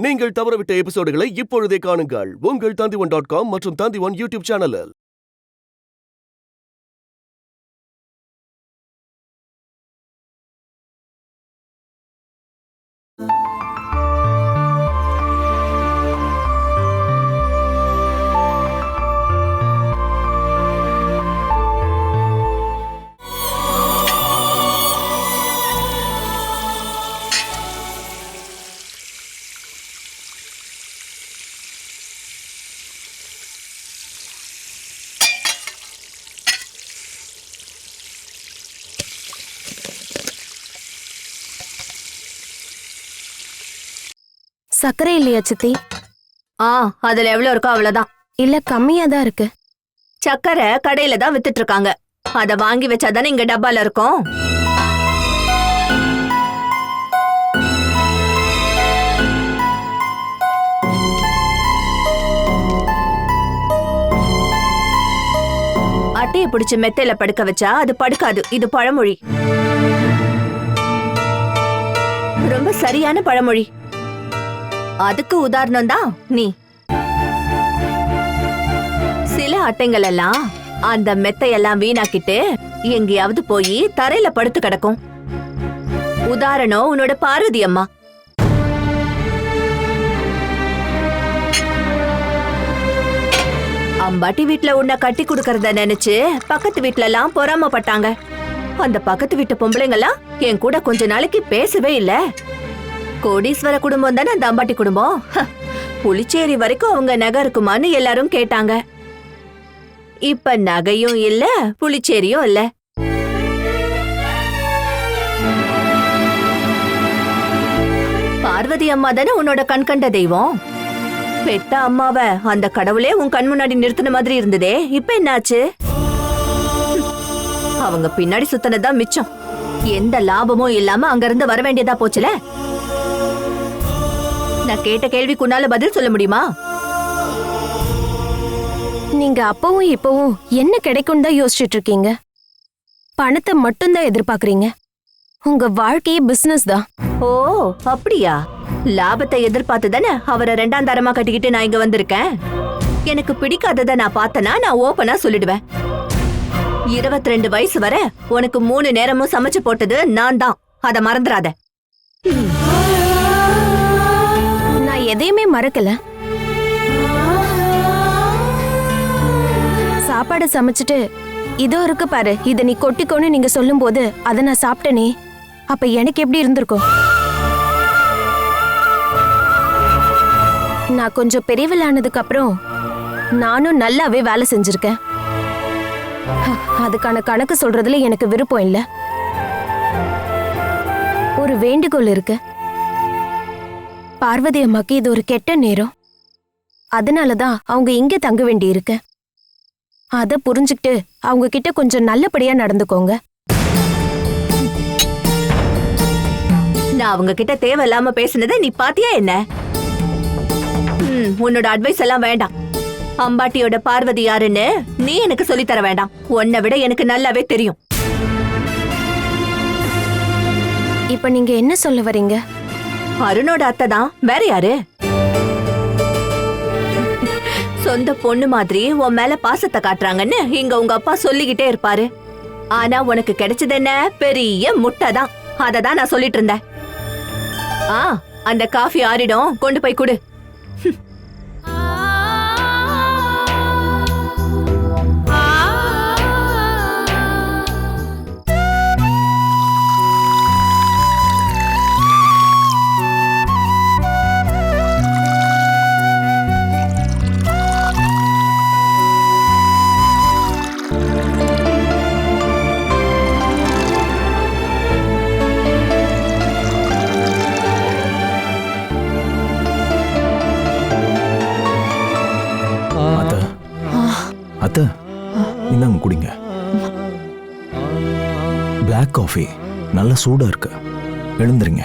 நீங்கள் தவறவிட்ட எபிசோடுகளை இப்பொழுதே காணுங்கள் உங்கள் Tandivan.com மற்றும் Tandivan யூடியூப் சேனலில். சக்கரை இல்லையா சித்தி? அதுல எவ்வளவு இருக்கோ அவ்வளவுதான். இல்ல கம்மியா தான் இருக்கு. சக்கரை கடையில தான் வித்துட்டு இருக்காங்க. அத வாங்கி வச்சாதானே இங்க டப்பால இருக்கும். அட்டையை பிடிச்சு மெத்தையில படுக்க வச்சா அது படுக்காது. இது பழமொழி, ரொம்ப சரியான பழமொழி. அதுக்கு உதாரணம் தான் நீ. சில அட்டைங்கள் எல்லாம் அந்த மெத்தையெல்லாம் வீணாக்கிட்டு எங்கேயாவது போய் தரையில படுத்து கிடக்கும். உதாரணம் உன்னோட பார்வதி அம்மா. அம்பாட்டி வீட்டுல உன்னை கட்டி குடுக்கறத நினைச்சு பக்கத்து வீட்டுல எல்லாம் பொறாமப்பட்டாங்க. அந்த பக்கத்து வீட்டு பொம்பளைங்கெல்லாம் என் கூட கொஞ்ச நாளைக்கு பேசவே இல்ல. கோடீஸ்வர குடும்பம் தானே அந்த அம்பாட்டி குடும்பம். புளிச்சேரி வரைக்கும் அவங்க நகை இருக்குமான்னு எல்லாரும் கேட்டாங்க. இப்ப நகையும் இல்ல, புளிச்சேரியும் இல்ல. பார்வதி அம்மா தானே உன்னோட கண்கண்ட தெய்வம். பெத்த அம்மாவ அந்த கடவுளே உன் கண் முன்னாடி நிறுத்தின மாதிரி இருந்ததே, இப்ப என்னாச்சு? அவங்க பின்னாடி சுத்தினதான் மிச்சம். எந்த லாபமும் இல்லாம அங்க இருந்து வர வேண்டியதா போச்சுல. நான் கேட்ட கேள்விக்குன்னால பதில் சொல்ல முடியுமா? நீங்க அப்பவும் இப்பவும் என்ன கிடைக்கும் தான் யோசிச்சுட்டு இருக்கீங்க. பணத்தை மட்டும்தான் எதிர்பார்க்கறீங்க. உங்க வாழ்க்கையே பிசினஸ் தான். ஓ அப்படியா? லாபத்தை எதிர்பார்த்து தானே அவரை ரெண்டாம் தரமா கட்டிக்கிட்டு நான் இங்க வந்திருக்கேன். எனக்கு பிடிக்காததை நான் பார்த்தனா நான் ஓப்பனா சொல்லிடுவேன். 22 வயசு வரை உனக்கு 3 நேரமும் சமைச்சு போட்டது நான் தான். அத மறந்துடாத. நான் எதையுமே மறக்கல. சாப்பாடு சமைச்சிட்டு இதோ இருக்கு பாரு, இத நீ கொட்டிக்கோன்னு நீங்க சொல்லும் போது அதை நான் சாப்பிட்டனே, அப்ப எனக்கு எப்படி இருந்திருக்கும்? நான் கொஞ்சம் பெரியவளானதுக்கு அப்புறம் நானும் நல்லாவே வேலை செஞ்சிருக்கேன். அதுக்கான கணக்கு சொல்றதுல எனக்கு விருப்பம் இல்ல. ஒரு வேண்டுகோள் இருக்கு. பார்வதி அம்மாக்கு இது ஒரு கெட்ட நேரம். அதனாலதான் அவங்க இங்க தங்க வேண்டி இருக்கு. அத புரிஞ்சுக்கிட்டு அவங்க கிட்ட கொஞ்சம் நல்லபடியா நடந்துக்கோங்க. நான் அவங்க கிட்ட தேவையில்லாம பேசுனதை நீ பாத்தியா என்ன? உன்னோட அட்வைஸ் எல்லாம் வேண்டாம். அம்பாட்டியோட பார்வதி யாருன்னு நீ எனக்கு சொல்லி தர வேண்டாம். உன்னை விட எனக்கு நல்லாவே தெரியும். இப்ப நீங்க என்ன சொல்ல வரீங்க? அருணோட அத்தை தான், வேற யாரு? சொந்த பொண்ணு மாதிரி உன் மேல பாசத்தை காட்டுறாங்கன்னு இங்க உங்க அப்பா சொல்லிக்கிட்டே இருப்பாரு. ஆனா உனக்கு கிடைச்சது என்ன? பெரிய முட்டை தான். அததான் நான் சொல்லிட்டு இருந்தேன். அந்த காஃபி ஆறிடும், கொண்டு போய் குடு. அத்தை, இந்தாங்க குடிங்க. பிளாக் காஃபி நல்ல சூடா இருக்கு. எழுந்துருங்க.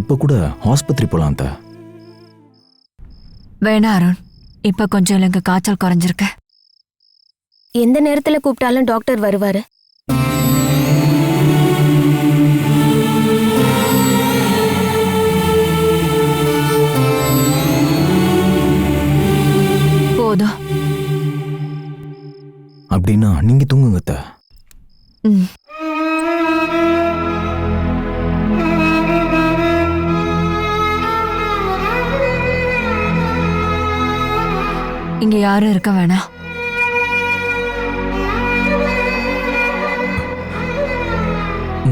இப்ப கூட ஆஸ்பத்திரி போலாம் அத்தை. வேணா அருண், இப்ப கொஞ்சம் எனக்கு காய்ச்சல் குறைஞ்சிருக்கு. எந்த நேரத்துல கூப்பிட்டாலும் டாக்டர் வருவாரு. போதும். அப்படின்னா நீங்க தூங்குங்க அத்தை. ம். இங்க யாரும் இருக்க வேணாம்.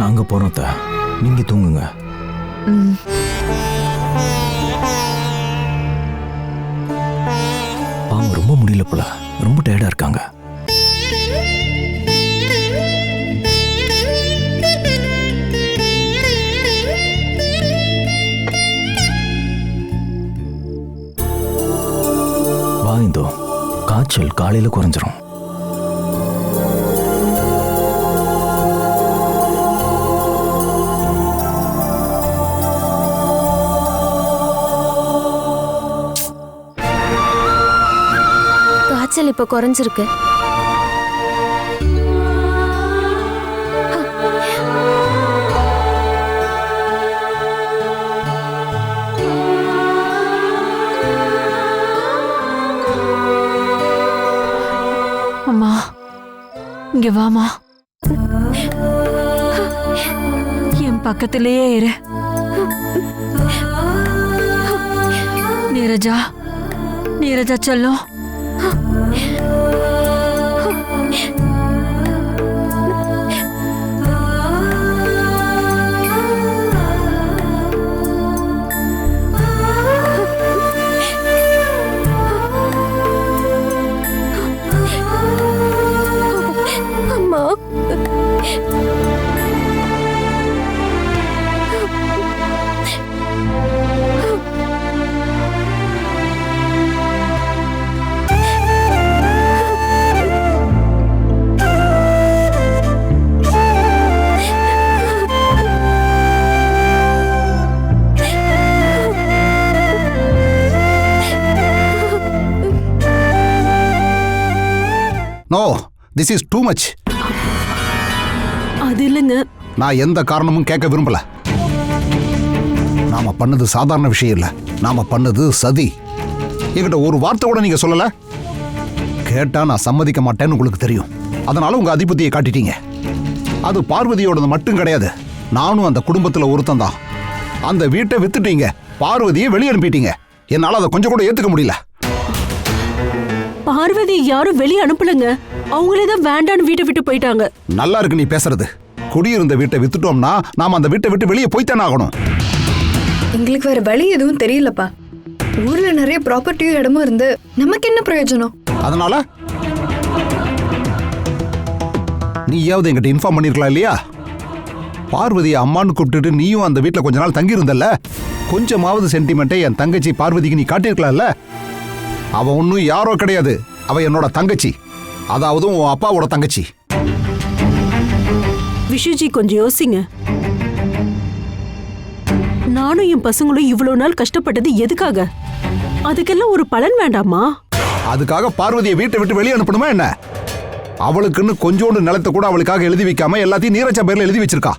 நாங்க போறோம் அத்தை, நீங்க தூங்குங்க. ம். பாவம் ரொம்ப முடியல போல, ரொம்ப டயர்டா இருக்காங்க. வாய்ந்தோ காய்ச்சல் காலையில குறைஞ்சிரும். காய்ச்சல் இப்ப குறைஞ்சிருக்கு. அம்மா, இங்க வாமா. என் பக்கத்திலேயே இரு. நீரஜா, நீரஜா செல்லும். அம்மா, no, this is too much. அது இல்லைங்க. நான் எந்த காரணமும் கேட்க விரும்பல. நாம பண்ணது சாதாரண விஷயம் இல்ல, நாம பண்ணது சதி. என்கிட்ட ஒரு வார்த்தை கூட நீங்க சொல்லல. கேட்டா நான் சம்மதிக்க மாட்டேன்னு உங்களுக்கு தெரியும். அதனால உங்க அதிபதியை காட்டிட்டீங்க. அது பார்வதியோடது மட்டும் கிடையாது, நானும் அந்த குடும்பத்துல ஒருத்தன் தான். அந்த வீட்டை வித்துட்டீங்க, பார்வதியை வெளியே அனுப்பிட்டீங்க. என்னால அதை கொஞ்சம் கூட ஏத்துக்க முடியல. பார்வதி யாரும் வெளியே அனுப்பலங்க. அவங்களே தான் வேண்டான்னு வீட்டை விட்டு போயிட்டாங்க. நல்லா இருக்கு நீ பேசுறது. குடியிருந்த வீட்டை வித்துட்டோம்னா நாம அந்த வீட்டை விட்டு வெளியே போய்த்தானே ஆகணும். எங்களுக்கு வேற வழி எதுவும் தெரியலப்பா. ஊர்ல நிறைய ப்ராப்பர்ட்டியும் இடமும் இருந்து நமக்கு என்ன பிரயோஜனம்? அதனால நீயாவது என்கிட்ட இன்ஃபார்ம் பண்ணிருக்கலாம் இல்லையா? பார்வதியை அம்மான்னு கூப்பிட்டுட்டு நீயும் அந்த வீட்டில் கொஞ்ச நாள் தங்கி இருந்தல்ல. கொஞ்சமாவது சென்டிமெண்ட்டை என் தங்கச்சி பார்வதிக்கு நீ காட்டியிருக்கலாம்ல. அவ ஒன்னும் யாரோ கிடையாது, அவ என்னோட தங்கச்சி. அதாவது உன் அப்பாவோட தங்கச்சி. விஷுஜி கொஞ்சம் யோசிங்க. நானும் என் பசங்களும் இவ்வளவு நாள் கஷ்டப்பட்டது எதுக்காக? அதுக்கெல்லாம் ஒரு பலன் வேண்டாமா? அதுக்காக பார்வதியை வீட்டை விட்டு வெளியே அனுப்பணுமா என்ன? அவளுக்குன்னு கொஞ்சோண்டு நிலத்தை கூட அவளுக்காக எழுதி வைக்காம எல்லாத்தையும் நீரஜா பேர்ல எழுதி வச்சிருக்கா.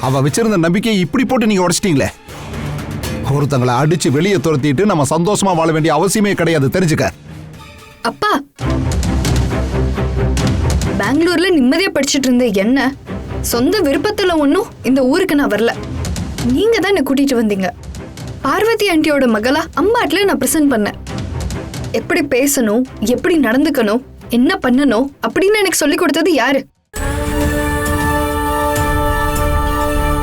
அவ வச்சிருந்த நம்பிக்கையை இப்படி போட்டு நீங்க உடைச்சிட்டீங்களே. ஒருத்தங்களை அடிச்சு வெளியே துரத்திட்டு நம்ம சந்தோஷமா வாழ வேண்டிய அவசியமே கிடையாது, தெரிஞ்சுக்க. அப்பா, பெங்களூர்ல நிம்மதியா படிச்சுட்டு இருந்த என்ன சொந்த விருப்பத்துல ஒன்னும் இந்த ஊருக்கு நான் வரல. நீங்க தான் என்ன கூட்டிட்டு வந்தீங்க. பார்வதி ஆண்டியோட மகளா அம்மாட்ல நான் பிரசன்ட் பண்ணேன். எப்படி பேசணும், எப்படி நடந்துக்கணும், என்ன பண்ணணும் அப்படின்னு எனக்கு சொல்லி கொடுத்தது யாரு?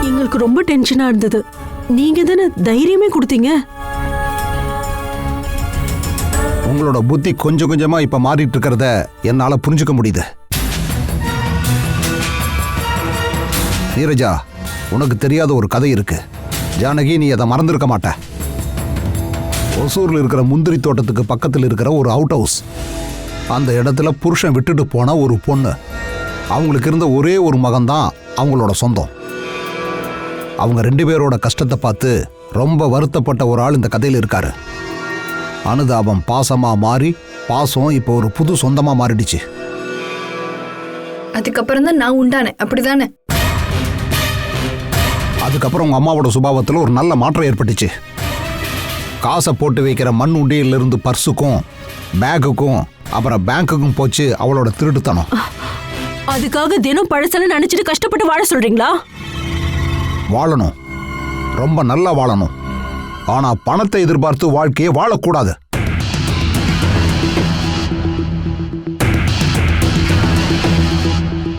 எங்களுக்கு ரொம்ப டென்ஷனா இருந்தது. நீங்க தானே தைரியமே கொடுத்தீங்க. உங்களோட புத்தி கொஞ்சம் கொஞ்சமா இப்ப மாறிட்டு இருக்கிறத என்னால புரிஞ்சுக்க முடியுது. நீரஜா, உனக்கு தெரியாத ஒரு கதை இருக்கு. ஜானகி, நீ அதை மறந்துருக்க மாட்ட. ஒசூர்ல இருக்கிற முந்திரி தோட்டத்துக்கு பக்கத்தில் இருக்கிற ஒரு அவுட் ஹவுஸ், அந்த இடத்துல புருஷன் விட்டுட்டு போன ஒரு பொண்ணு. அவங்களுக்கு இருந்த ஒரே ஒரு மகன்தான் அவங்களோட சொந்தம். அவங்க 2 பேரோட கஷ்டத்தை பார்த்து ரொம்ப வருத்தப்பட்ட ஒரு ஆள் இந்த கதையில இருக்காரு. அனுதாபம் பாசமா மாறி பாசம் இப்போ ஒரு புது சொந்தமா மாறிடுச்சு. அதுக்கப்புறம் தான் நான் உண்டானேன், அப்படிதானே? அதுக்கப்புறம் உங்க அம்மாவோட சுபாவத்தில் ஒரு நல்ல மாற்றம் ஏற்பட்டுச்சு. காசை போட்டு வைக்கிற மண் உண்டியிலிருந்து பர்ஸுக்கும் பேக்குக்கும் அப்புறம் பேங்க்குக்கும் போச்சு அவளோட திருட்டுத்தனம். அதுக்காக தினம் பழசெல்லாம் நினைச்சிட்டு கஷ்டப்பட்டு வாழ சொல்றீங்களா? வாழணும், ரொம்ப நல்லா வாழணும். ஆனா பணத்தை எதிர்பார்த்து வாழ்க்கையை வாழக்கூடாது.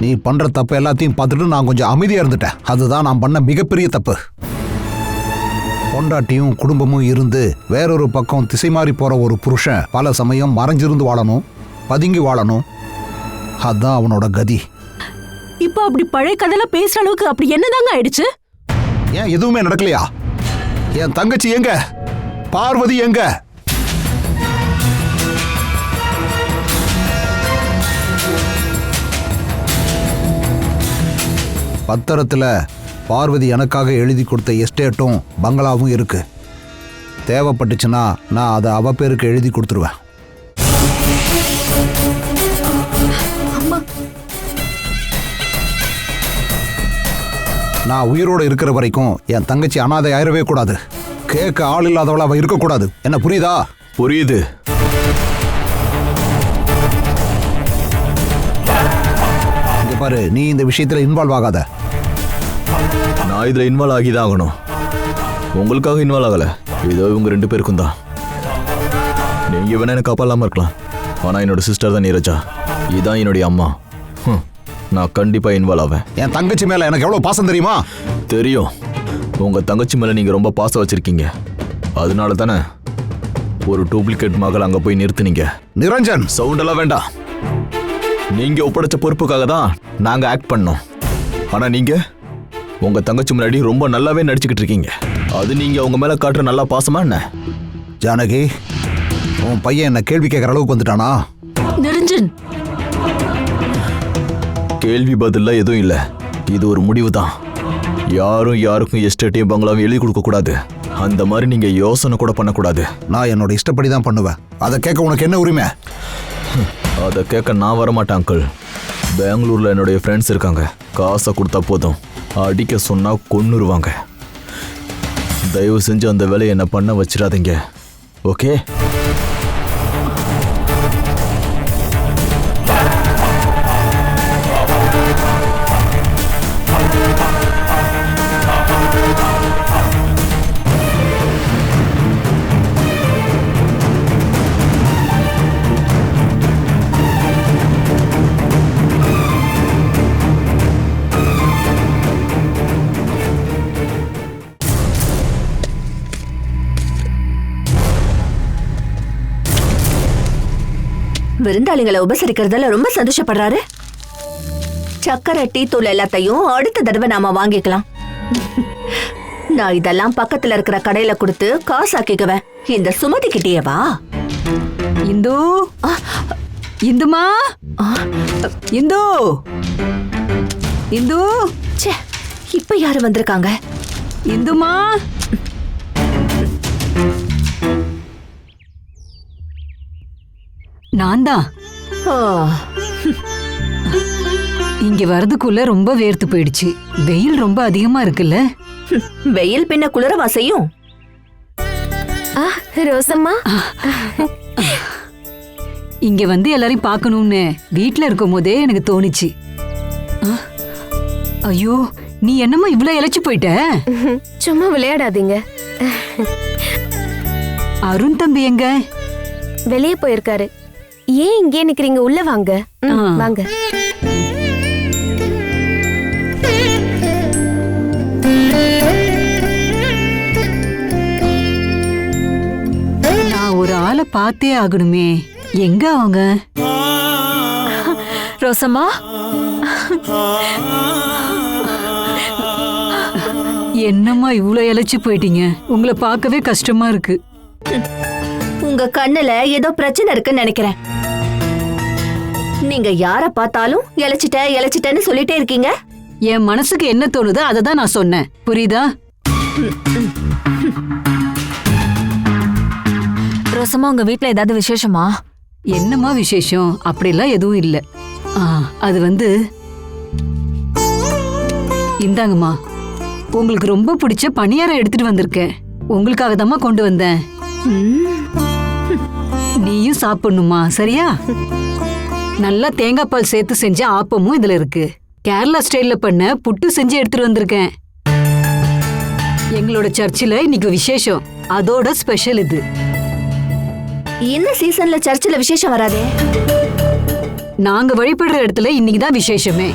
நீ பண்ற தப்பு எல்லாத்தையும் பார்த்துட்டு நான் கொஞ்சம் அமைதியா இருந்துட்டேன். அதுதான் நான் பண்ண மிகப்பெரிய தப்பு. பொண்டாட்டியும் குடும்பமும் இருந்து வேறொரு பக்கம் திசை மாறி போற ஒரு புருஷன் பல சமயம் மறைஞ்சிருந்து வாழணும், பதுங்கி வாழணும். அதான் அவனோட கதி. இப்ப அப்படி பழைய கதையெல்லாம் பேசுற அளவுக்கு அப்படி என்னதாங்க ஆயிடுச்சு? ஏன் எதுவுமே நடக்கலையா? என் தங்கச்சி எங்க? பார்வதி எங்க? பத்திரத்துல பார்வதி எனக்காக எழுதி கொடுத்த எஸ்டேட்டும் பங்களாவும் இருக்கு. தேவைப்பட்டுச்சுன்னா நான் அதை அவ பேருக்கு எழுதி கொடுத்துருவேன். நான் உயிரோடு இருக்கிற வரைக்கும் என் தங்கச்சி அனாதை ஆயிரவே கூடாது. கேட்க ஆள் இல்லாதவள அவ இருக்கக்கூடாது. என்ன புரியுதா? புரியுது. இங்க பாரு, நீ இந்த விஷயத்துல இன்வால்வ் ஆகாத. நான் இதுல இன்வால்வ் ஆகிதான் ஆகணும். உங்களுக்காக இன்வால்வ் ஆகல, ஏதோ இவங்க 2 பேருக்கும் தான். நீங்க வேணா எனக்கு அப்பா இல்லாம இருக்கலாம், ஆனா என்னோட சிஸ்டர் தான் நீரஜா. இதுதான் என்னுடைய அம்மா. நான் கண்டிப்பா இன்வால்வ் ஆவேன். என் தங்கச்சி மேல எனக்கு எவ்வளவு பாசம் தெரியுமா? தெரியும். உங்க தங்கச்சி மேல நீங்க ரொம்ப பாசம் வச்சிருக்கீங்க. அதனால தானே ஒரு டூப்ளிகேட் மகள் அங்க போய் நிறுத்துனீங்க. நிரஞ்சன், சவுண்ட் எல்லாம் வேண்டாம். நீங்க ஒப்படைச்ச பொறுப்புக்காக தான் நாங்க ஆக்ட் பண்ணோம். ஆனா நீங்க உங்க தங்கச்சி முன்னாடி ரொம்ப நல்லாவே நடிச்சுக்கிட்டு இருக்கீங்க. அது நீங்க உங்க மேல காட்டுற நல்லா பாசமா என்ன? ஜானகி, உன் பையன் என்ன கேள்வி கேட்கற அளவுக்கு வந்துட்டானா? நிரஞ்சன், கேள்வி பதில்ல எதுவும் இல்ல. இது ஒரு முடிவு தான். யாரும் யாருக்கும் எஸ்டேட்டையும் பங்களாவும் எழுதி கொடுக்க கூடாது. அந்த மாதிரி நீங்க யோசனை கூட பண்ணக்கூடாது. நான் என்னோட இஷ்டப்படி தான் பண்ணுவேன். அதை கேட்க உனக்கு என்ன உரிமை? அதை கேட்க நான் வரமாட்டேன் அங்கிள். பெங்களூர்ல என்னுடைய ஃப்ரெண்ட்ஸ் இருக்காங்க. காசை கொடுத்தா போதும், அடிக்க சொன்னா கொன்னுருவாங்க. தயவு செஞ்சு அந்த வேலையை என்ன பண்ண வச்சிடாதீங்க, ஓகே? விருந்தாளிகளை உபசரிக்கிறதுல ரொம்ப சந்தோஷப்படுறாரு. சக்கரை டீ தூள் எல்லாத்தையும் அடுத்த தடவை நாம வாங்கிக்கலாம். நான் இதெல்லாம் பக்கத்துல இருக்கிற கடையில கொடுத்து காசாக்கிக்குவேன். இந்த சுமதி கிட்டேவா? இந்து, இந்துமா, இந்து, இந்து, ச்சே, இப்ப யாரு வந்திருக்காங்க? இந்துமா. நான் தான். இங்க வரதுக்குள்ள ரொம்ப வேர்த்து போயிடுச்சு. வெயில் ரொம்ப அதிகமா இருக்குல்ல? வெயில் பின்ன குளிரவா செய்யும்? ரோசம்மா, இங்க வந்து எல்லாரையும் பார்க்கணும்னு வீட்ல இருக்கும் போதே எனக்கு தோணுச்சு. ஐயோ, நீ என்னம்மா இவ்ளோ இளைச்சு போயிட்ட? சும்மா விளையாடாதீங்க. அருண் தம்பி எங்க? வெளியே போயிருக்காரு. ஏன் இங்கே நிக்கிறீங்க? உள்ள வாங்க. வாங்க. நான் ஒரு ஆளை பார்த்தே ஆகணுமே. எங்க அவங்க? ரோசம்மா, என்னம்மா இவ்ளோ இளைச்சு போயிட்டீங்க? உங்களை பார்க்கவே கஷ்டமா இருக்கு. உங்க கண்ணுல ஏதோ பிரச்சனை இருக்குன்னு நினைக்கிறேன். நீங்க யார பார்த்தாலும் இளைச்சிட்டேன்னு சொல்லிட்டே இருக்கீங்க. என் மனசுக்கு என்ன தோணுதோ அதை தான் நான் சொன்னேன், புரியுதா? ரோசம்மா உங்க வீட்ல ஏதாவது விசேஷமா? என்னம்மா விசேஷம்? அப்படிலாம் எதுவும் இல்லை. அது வந்து இந்தாங்கம்மா, உங்களுக்கு ரொம்ப பிடிச்ச பணியாரம் எடுத்துட்டு வந்திருக்கேன். உங்களுக்காக தாம்மா கொண்டு வந்தேன். நீயும் சாப்பிடணுமா? சரியா? நல்லா தேங்காய் பால் சேர்த்து செஞ்ச ஆப்பமும் இதுல இருக்கு. கேரளா ஸ்டைல்ல பண்ண புட்டு செஞ்சு எடுத்துட்டு வந்திருக்கேன். எங்களோட சர்ச்சில் இன்னைக்கு விசேஷம், அதோட ஸ்பெஷல் இது. இந்த சீசன்ல சர்ச்சில் விசேஷம் வராதே. நாங்க வழிபடுற இடத்துல இன்னைக்கு தான் விசேஷமே.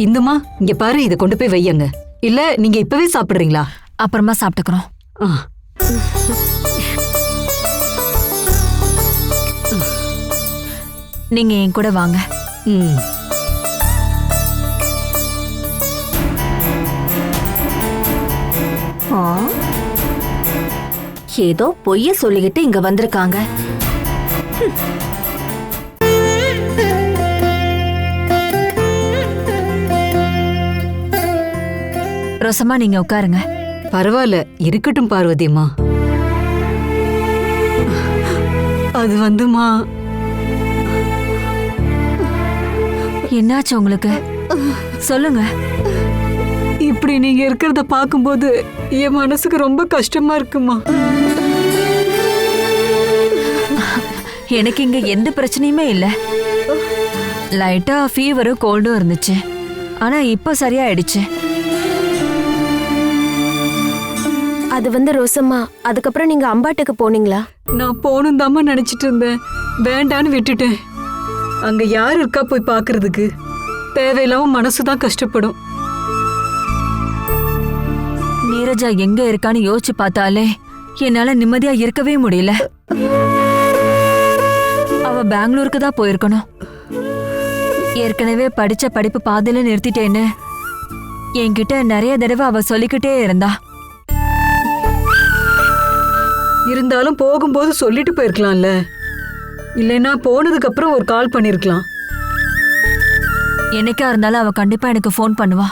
இந்துமா, இங்க பாரு, இதை கொண்டு போய் வையங்க. இல்ல நீங்க இப்பவே சாப்பிடுறீங்களா? அப்புறமா சாப்பிட்டுக்கிறோம். நீங்க என் கூட வாங்க. ஏதோ பொய்ய சொல்லிக்கிட்டு இங்க வந்திருக்காங்க. ரோசம்மா நீங்க உட்காருங்க. பரவாயில்ல, இருக்கட்டும் பார்வதியம்மா. அது வந்துமா, என்னாச்சு உங்களுக்கு? சொல்லுங்க. இப்படி நீங்க இருக்கிறத பாக்கும்போது என் மனசுக்கு ரொம்ப கஷ்டமா இருக்குமா. எனக்கு இங்க எந்த பிரச்சனையுமே இல்ல. லைட்டா ஃபீவரும் கோல்டும் இருந்துச்சு, ஆனா இப்ப சரியாயிடுச்சு. அது வந்து ரோசம்மா, அதுக்கப்புறம் நீங்க அம்பாட்டுக்கு போனீங்களா? நான் போகணும் தாம்மா நினைச்சிட்டு இருந்தேன், வேண்டான்னு விட்டுட்டேன். அங்க யார் இருக்கா போய் பாக்குறதுக்கு? தேவையில்லாம மனசுதான் கஷ்டப்படும். நீரஜா எங்க இருக்கான்னு யோசிச்சு பார்த்தாலே என்னால நிம்மதியா இருக்கவே முடியல. அவ பெங்களூருக்கு தான் போயிருக்கணும். ஏற்கனவே படிச்ச படிப்பு பாதியில நிறுத்திட்டேன்னு என்கிட்ட நிறைய தடவை அவ சொல்லிக்கிட்டே இருந்தா. இருந்தாலும் போகும்போது சொல்லிட்டு போயிருக்கலாம்ல. இல்லைன்னா போனதுக்கு அப்புறம் ஒரு கால் பண்ணிருக்கலாம். என்னைக்கா இருந்தாலும் அவ கண்டிப்பா எனக்கு ஃபோன் பண்ணுவா.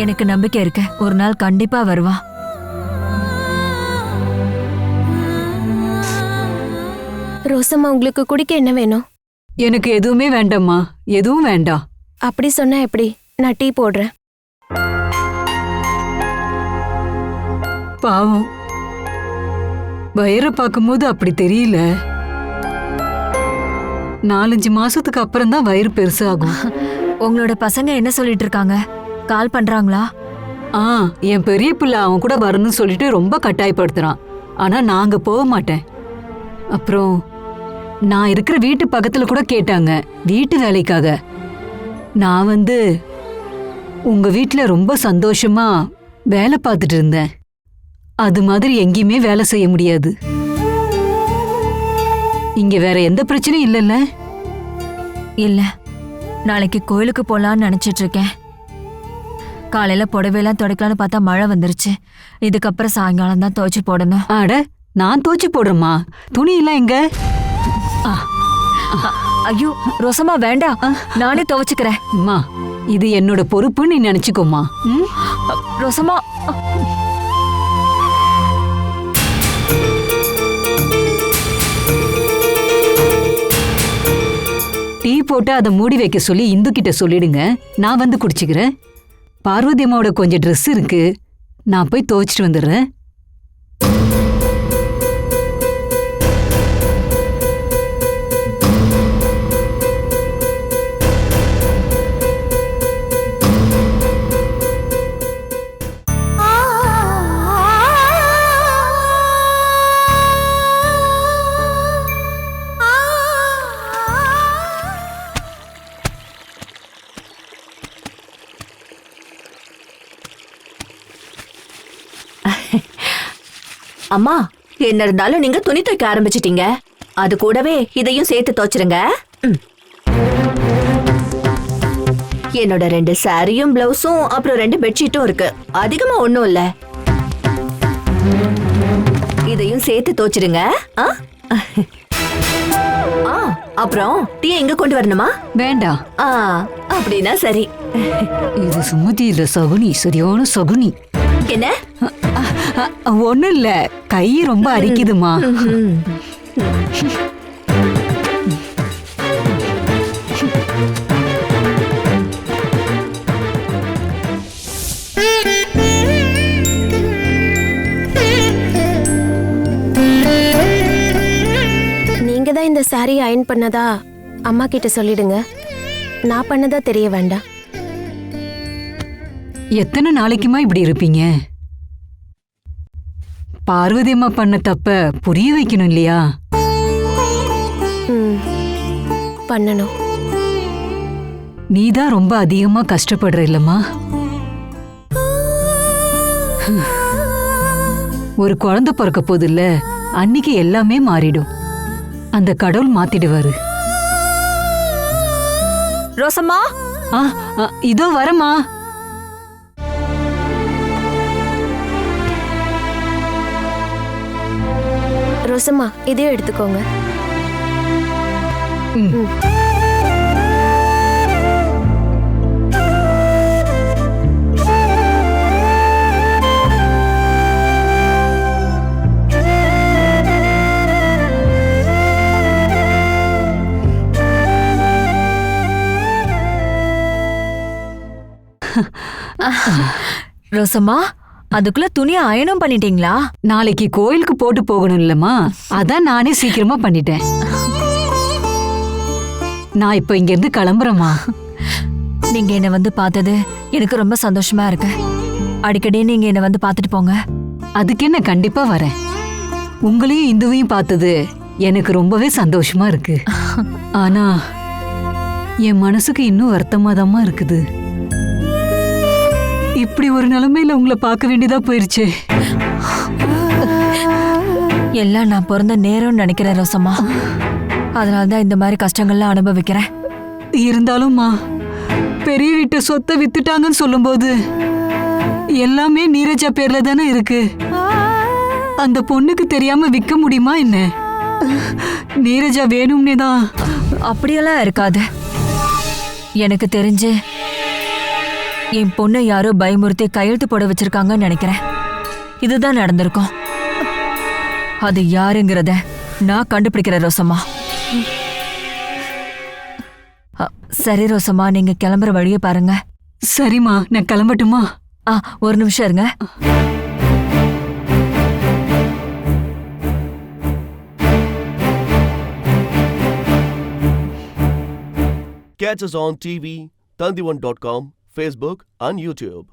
எனக்கு நம்பிக்கை இருக்கு, ஒரு நாள் கண்டிப்பா வருவா. ரோசம்மா, உங்களுக்கு குடிக்க என்ன வேணும்? எனக்கு எதுவுமே வேண்டாம்மா, எதுவும் வேண்டாம். அப்படி சொன்னா எப்படி? நான் டீ போடுறேன். பாவம், வயிறை பார்க்கும்போது அப்படி தெரியல. 4-5 மாசத்துக்கு அப்புறம் தான் வயிறு பெருசாகும். உங்களோட பசங்க என்ன சொல்லிட்டு இருக்காங்க? கால் பண்றாங்களா? என் பெரிய பிள்ளை அவன் கூட வரணும்னு சொல்லிட்டு ரொம்ப கட்டாயப்படுத்துறான். ஆனா நாங்க போக மாட்டேன். அப்புறம் நான் இருக்கிற வீட்டு பக்கத்துல கூட கேட்டாங்க வீட்டு வேலைக்காக. நான் வந்து உங்க வீட்டுல ரொம்ப சந்தோஷமா வேலை பார்த்துட்டு இருந்தேன். அது மாதிரி எங்கேயுமே வேலை செய்ய முடியாது. இங்க வேற எந்த பிரச்சனையும் இல்லைல்ல? இல்ல, நாளைக்கு கோயிலுக்கு போலான்னு நினைச்சிட்டு இருக்கேன். காலையில புடவையெல்லாம் துடைக்கலான்னு பார்த்தா மழை வந்துருச்சு. இதுக்கப்புறம் சாயங்காலம் தான் துவைச்சு போடணும். ஆட, நான் துவைச்சு போடுறேம்மா. துணி எல்லாம் எங்க? ஐயோ ரோசம்மா, வேண்டாம், நானே துவைச்சுக்கிறேன். அம்மா, இது என்னோட பொறுப்புன்னு நீ நினைச்சுக்கோமா. ரோசம்மா, டீ போட்டு அதை மூடி வைக்க சொல்லி இந்து கிட்ட சொல்லிடுங்க, நான் வந்து குடிச்சுக்கிறேன். பார்வதி அம்மாவோட கொஞ்சம் ட்ரெஸ் இருக்கு, நான் போய் துவைச்சிட்டு வந்துடுறேன். அம்மா, என்ன இருந்தாலும் நீங்க துணி துவைக்க ஆரம்பிச்சிட்டீங்க. அது கூடவே இதையும் சேர்த்து துவைச்சிருங்க. என்னோட 2 சாரியும் பிளவுஸும் அப்புறம் 2 பெட்ஷீட்டும் இருக்கு. அதிகமா ஒண்ணும் இல்ல. இதையும் சேர்த்து துவைச்சிருங்க. அப்புறம் டீ எங்க கொண்டு வரணுமா? வேண்டாம். ஆ, அப்படின்னா சரி. இது சுமதி இல்ல சகுனி, சரியான சகுனி. என்ன? ஒண்ணும் இல்ல, கை ரொம்ப அரிக்குதுமா. நீங்க தான் இந்த சாரி அயன் பண்ணதா அம்மா கிட்ட சொல்லிடுங்க. நான் பண்ணதா தெரிய வேண்டாம். எத்தனை நாளைக்குமா இப்படி இருப்பீங்க? பார்வதி அம்மா பண்ண தப்ப புரிய வைக்கணும் இல்லையா? பண்ணணும். நீதான் ரொம்ப அதிகமா கஷ்டப்படுற இல்லம்மா? ஒரு குழந்தை பிறக்க போது இல்ல, அன்னைக்கு எல்லாமே மாறிடும். அந்த கடவுள் மாத்திடுவாரு. ரோசம்மா, இதோ வரமா. ரோசம்மா, இதையும் எடுத்துக்கோங்க. ரோசம்மா, அதுக்குள்ள துணியை அயனும் பண்ணிட்டீங்களா? நாளைக்கு கோயிலுக்கு போட்டு போகணும் இல்லம்மா, அதான் நானே சீக்கிரமா பண்ணிட்டேன். நான் இப்ப இங்க இருந்து கிளம்புறேம்மா. நீங்க என்ன வந்து பார்த்தது எனக்கு ரொம்ப சந்தோஷமா இருக்கு. அடிக்கடி நீங்க என்ன வந்து பார்த்துட்டு போங்க. அதுக்கு என்ன, கண்டிப்பா வரேன். உங்களையும் இந்துவையும் பார்த்தது எனக்கு ரொம்பவே சந்தோஷமா இருக்கு. ஆனா என் மனசுக்கு இன்னும் வருத்தமாதாம்மா இருக்குது. இப்படி ஒரு நிலைமையில உங்களை பார்க்க வேண்டியதா போயிருச்சு. எல்லாம் நான் பிறந்த நேரம்னு நினைக்கிறேன் ரோசம்மா. அதனாலதான் இந்த மாதிரி கஷ்டங்கள்லாம் அனுபவிக்கிறேன். இருந்தாலும்மா, பெரிய வீட்டு சொத்தை வித்துட்டாங்கன்னு சொல்லும்போது எல்லாமே நீரஜா பேர்ல தானே இருக்கு. அந்த பொண்ணுக்கு தெரியாம விற்க முடியுமா என்ன? நீரஜா வேணும்னே தான். அப்படியெல்லாம் இருக்காது. எனக்கு தெரிஞ்சு என் பொண்ணை யாரோ பயமுறுத்தி கையெழுத்து போட வச்சிருக்காங்கன்னு நினைக்கிறேன். இதுதான் நடந்திருக்கும். அது யாருங்கிறத நான் கண்டுபிடிக்கிறேன் ரோசம்மா. சரி ரோசம்மா, நீங்க கிளம்புற வழியை பாருங்க. சரிம்மா, நான் கிளம்பட்டுமா? ஒரு நிமிஷம் இருங்க. Catch us on TV, Tandivan.com, Facebook and YouTube.